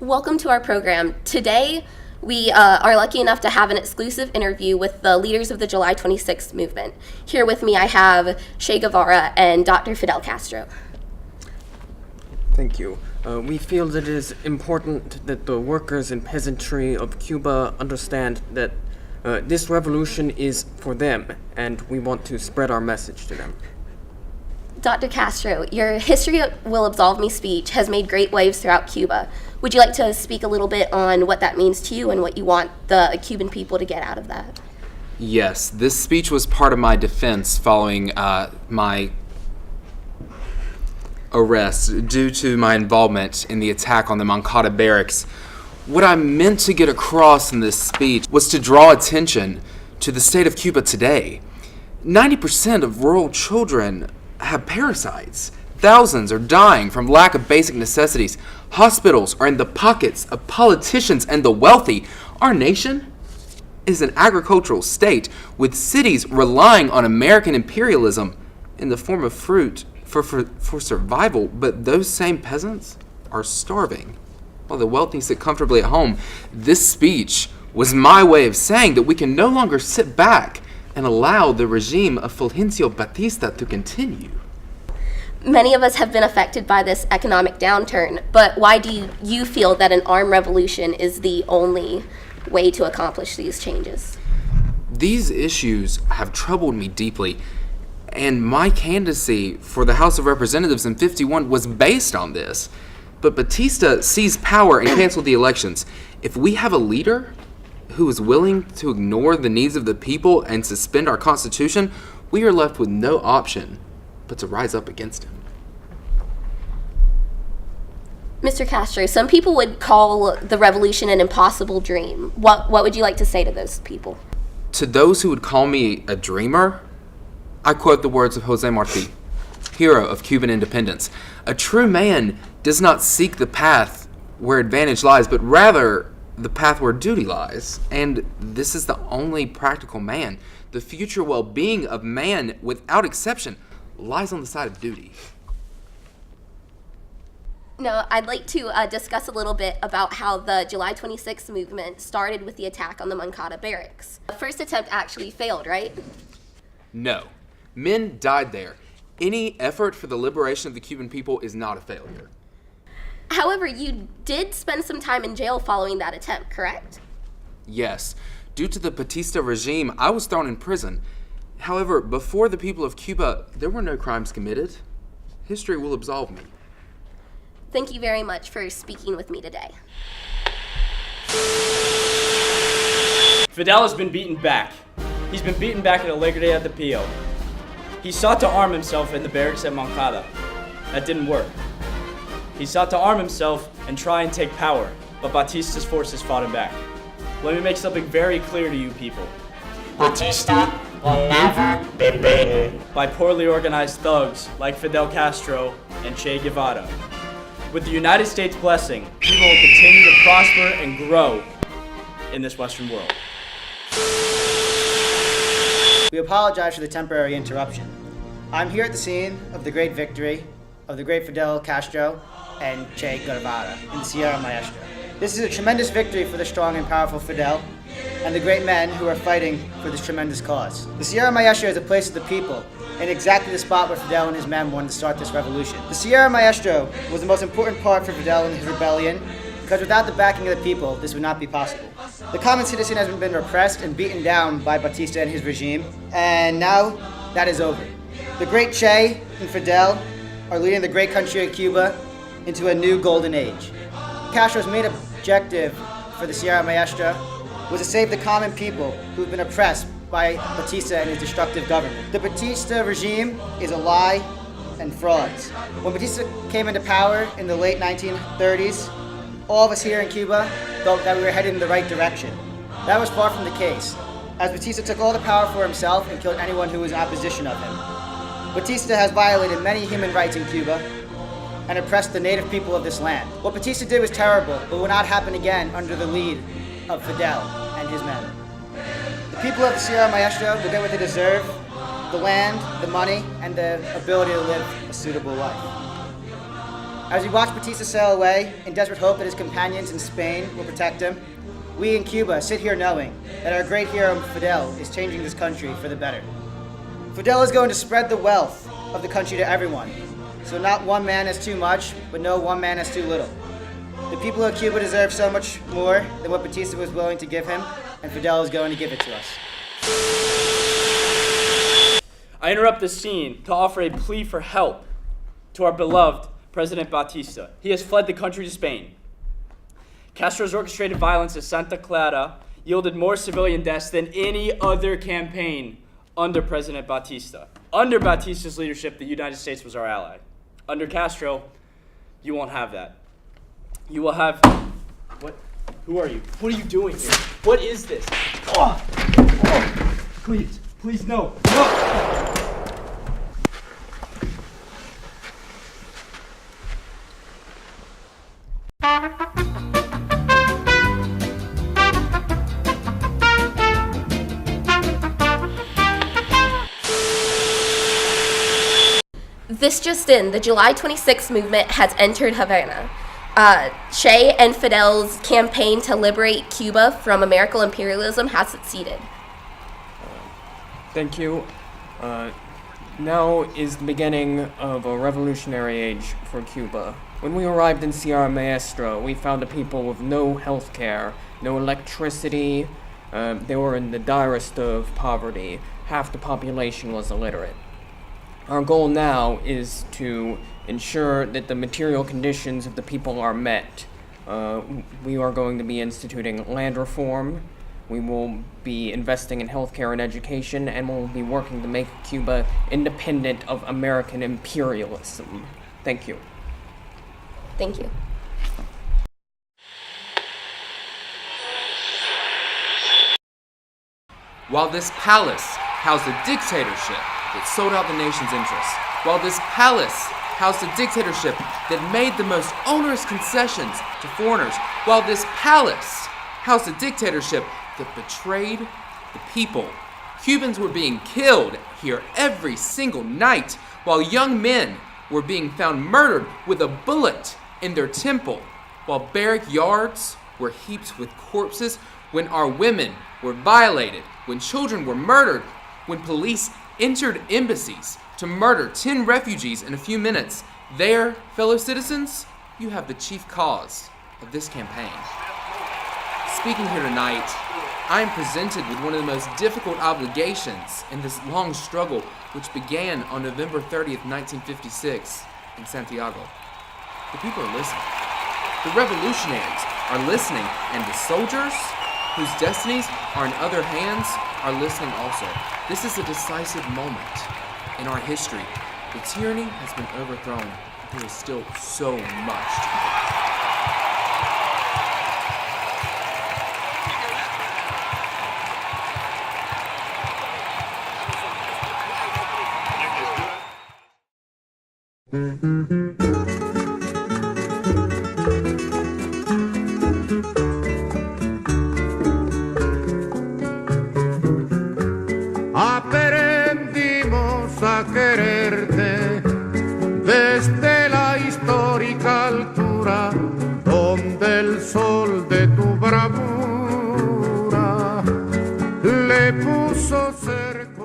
Welcome to our program. Today, we are lucky enough to have an exclusive interview with the leaders of the July 26th movement. Here with me, I have Che Guevara and Dr. Fidel Castro. Thank you. We feel that it is important that the workers and peasantry of Cuba understand that this revolution is for them, and we want to spread our message to them. Dr. Castro, your History Will Absolve Me speech has made great waves throughout Cuba. Would you like to speak a little bit on what that means to you and what you want the Cuban people to get out of that? Yes, this speech was part of my defense following my arrest due to my involvement in the attack on the Moncada barracks. What I meant to get across in this speech was to draw attention to the state of Cuba today. 90% of rural children have parasites. Thousands are dying from lack of basic necessities. Hospitals are in the pockets of politicians and the wealthy. Our nation is an agricultural state with cities relying on American imperialism in the form of fruit for survival, but those same peasants are starving while the wealthy sit comfortably at home. This speech was my way of saying that we can no longer sit back and allow the regime of Fulgencio Batista to continue. Many of us have been affected by this economic downturn, but why do you feel that an armed revolution is the only way to accomplish these changes? These issues have troubled me deeply, and my candidacy for the House of Representatives in '51 was based on this. But Batista seized power and canceled the elections. If we have a leader who is willing to ignore the needs of the people and suspend our Constitution, we are left with no option but to rise up against him. Mr. Castro, some people would call the revolution an impossible dream. What would you like to say to those people? To those who would call me a dreamer, I quote the words of Jose Marti, hero of Cuban independence. A true man does not seek the path where advantage lies, but rather the path where duty lies. And this is the only practical man. The future well-being of man, without exception, lies on the side of duty. Now, I'd like to discuss a little bit about how the July 26th movement started with the attack on the Moncada barracks. The first attempt actually failed, right? No. Men died there. Any effort for the liberation of the Cuban people is not a failure. However, you did spend some time in jail following that attempt, correct? Yes. Due to the Batista regime, I was thrown in prison. However, before the people of Cuba, there were no crimes committed. History will absolve me. Thank you very much for speaking with me today. Fidel has been beaten back. He's been beaten back at Alegre at the Pio. He sought to arm himself in the barracks at Moncada. That didn't work. He sought to arm himself and try and take power, but Batista's forces fought him back. Let me make something very clear to you people. Batista will never be beaten by poorly organized thugs like Fidel Castro and Che Guevara. With the United States' blessing, Cuba will continue to prosper and grow in this Western world. We apologize for the temporary interruption. I'm here at the scene of the great victory of the great Fidel Castro and Che Guevara in the Sierra Maestra. This is a tremendous victory for the strong and powerful Fidel and the great men who are fighting for this tremendous cause. The Sierra Maestra is a place of the people, and exactly the spot where Fidel and his men wanted to start this revolution. The Sierra Maestra was the most important part for Fidel in his rebellion, because without the backing of the people, this would not be possible. The common citizen has been repressed and beaten down by Batista and his regime, and now that is over. The great Che and Fidel are leading the great country of Cuba into a new golden age. Castro's main objective for the Sierra Maestra was to save the common people who've been oppressed by Batista and his destructive government. The Batista regime is a lie and frauds. When Batista came into power in the late 1930s, all of us here in Cuba thought that we were headed in the right direction. That was far from the case, as Batista took all the power for himself and killed anyone who was in opposition of him. Batista has violated many human rights in Cuba and oppressed the native people of this land. What Batista did was terrible, but will not happen again under the lead of Fidel and his men. The people of the Sierra Maestra will get what they deserve: the land, the money, and the ability to live a suitable life. As we watch Batista sail away in desperate hope that his companions in Spain will protect him, we in Cuba sit here knowing that our great hero Fidel is changing this country for the better. Fidel is going to spread the wealth of the country to everyone, so not one man has too much, but no one man has too little. The people of Cuba deserve so much more than what Batista was willing to give him, and Fidel is going to give it to us. I interrupt this scene to offer a plea for help to our beloved President Batista. He has fled the country to Spain. Castro's orchestrated violence at Santa Clara yielded more civilian deaths than any other campaign under President Batista. Under Batista's leadership, the United States was our ally. Under Castro, you won't have that. You will have... What? Who are you? What are you doing here? What is this? Oh! Please, please, no. No! This just in, the July 26th movement has entered Havana. Che and Fidel's campaign to liberate Cuba from American imperialism has succeeded. Thank you. Now is the beginning of a revolutionary age for Cuba. When we arrived in Sierra Maestra, we found a people with no health care, no electricity. They were in the direst of poverty. Half the population was illiterate. Our goal now is to ensure that the material conditions of the people are met. We are going to be instituting land reform. We will be investing in healthcare and education, and we'll be working to make Cuba independent of American imperialism. Thank you. Thank you. While this palace housed a dictatorship that sold out the nation's interests, while this palace housed a dictatorship that made the most onerous concessions to foreigners, while this palace housed a dictatorship that betrayed the people, Cubans were being killed here every single night, while young men were being found murdered with a bullet in their temple, while barrack yards were heaped with corpses, when our women were violated, when children were murdered, when police entered embassies to murder 10 refugees in a few minutes. There, fellow citizens, you have the chief cause of this campaign. Speaking here tonight, I am presented with one of the most difficult obligations in this long struggle, which began on November 30th, 1956 in Santiago. The people are listening. The revolutionaries are listening, and the soldiers, whose destinies are in other hands, are listening also. This is a decisive moment in our history. The tyranny has been overthrown, but there is still so much to do. Aprendimos a quererte desde la histórica altura donde el sol de tu bravura le puso cerca.